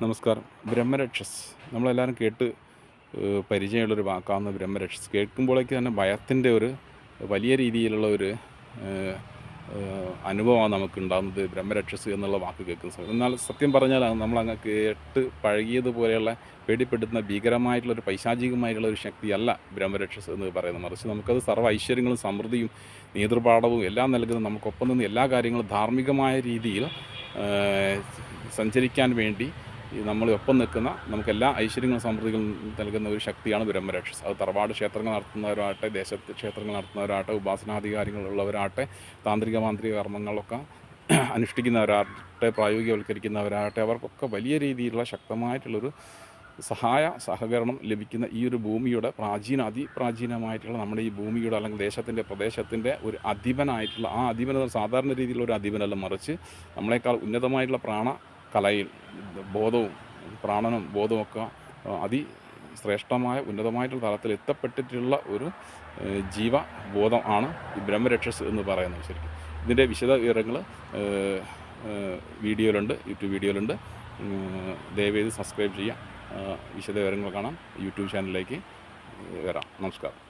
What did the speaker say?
നമസ്കാരം. ബ്രഹ്മരക്ഷസ് നമ്മളെല്ലാവരും കേട്ട് പരിചയമുള്ളൊരു വാക്കാണ് ബ്രഹ്മരക്ഷസ്. കേൾക്കുമ്പോഴേക്ക് തന്നെ ഭയത്തിൻ്റെ ഒരു വലിയ രീതിയിലുള്ള ഒരു അനുഭവമാണ് നമുക്കുണ്ടാകുന്നത് ബ്രഹ്മരക്ഷസ് എന്നുള്ള വാക്ക് കേൾക്കുന്ന സമയത്ത്. എന്നാൽ സത്യം പറഞ്ഞാൽ നമ്മളങ്ങ് കേട്ട് പഴകിയതുപോലെയുള്ള പേടിപ്പെടുത്തുന്ന ഭീകരമായിട്ടുള്ളൊരു പൈശാചികമായിട്ടുള്ളൊരു ശക്തിയല്ല ബ്രഹ്മരക്ഷസ് എന്ന് പറയുന്നത്. മറിച്ച് നമുക്കത് സർവ്വ ഐശ്വര്യങ്ങളും സമൃദ്ധിയും നേതൃപാഠവും എല്ലാം നൽകുന്ന, നമുക്കൊപ്പം നിന്ന് എല്ലാ കാര്യങ്ങളും ധാർമ്മികമായ രീതിയിൽ സഞ്ചരിക്കാൻ വേണ്ടി നമ്മൾ ഒപ്പം നിൽക്കുന്ന, നമുക്കെല്ലാ ഐശ്വര്യങ്ങളും സമൃദ്ധികളും നൽകുന്ന ഒരു ശക്തിയാണ് ബ്രഹ്മരക്ഷസ്. അത് തറവാട് ക്ഷേത്രങ്ങൾ നടത്തുന്നവരാകട്ടെ, ദേശത്ത് ക്ഷേത്രങ്ങൾ നടത്തുന്നവരാകട്ടെ, ഉപാസനാധികാരികളുള്ളവരാകട്ടെ, താന്ത്രിക മാന്ത്രിക കർമ്മങ്ങളൊക്കെ അനുഷ്ഠിക്കുന്നവരാകട്ടെ, പ്രായോഗികവൽക്കരിക്കുന്നവരാകട്ടെ, അവർക്കൊക്കെ വലിയ രീതിയിലുള്ള ശക്തമായിട്ടുള്ളൊരു സഹകരണം ലഭിക്കുന്ന ഈ ഒരു ഭൂമിയുടെ അതിപ്രാചീനമായിട്ടുള്ള നമ്മുടെ ഈ ഭൂമിയുടെ അല്ലെങ്കിൽ പ്രദേശത്തിൻ്റെ ഒരു അധിപനായിട്ടുള്ള, ആ അധിപൻ സാധാരണ രീതിയിലുള്ള ഒരു അധിപനല്ല, മറിച്ച് നമ്മളെക്കാൾ ഉന്നതമായിട്ടുള്ള കലയിൽ ബോധവും പ്രാണനും ബോധവുമൊക്കെ ശ്രേഷ്ഠമായ ഉന്നതമായിട്ടുള്ള തലത്തിൽ എത്തപ്പെട്ടിട്ടുള്ള ഒരു ജീവബോധം ആണ് ഈ ബ്രഹ്മരക്ഷസ് എന്ന് പറയുന്നത്. ശരിക്കും ഇതിൻ്റെ വിശദ വിവരങ്ങൾ യൂട്യൂബ് വീഡിയോയിലുണ്ട്. ദയവേത് സബ്സ്ക്രൈബ് ചെയ്യുക. വിശദ വിവരങ്ങൾ കാണാം. യൂട്യൂബ് ചാനലിലേക്ക് വരാം. നമസ്കാരം.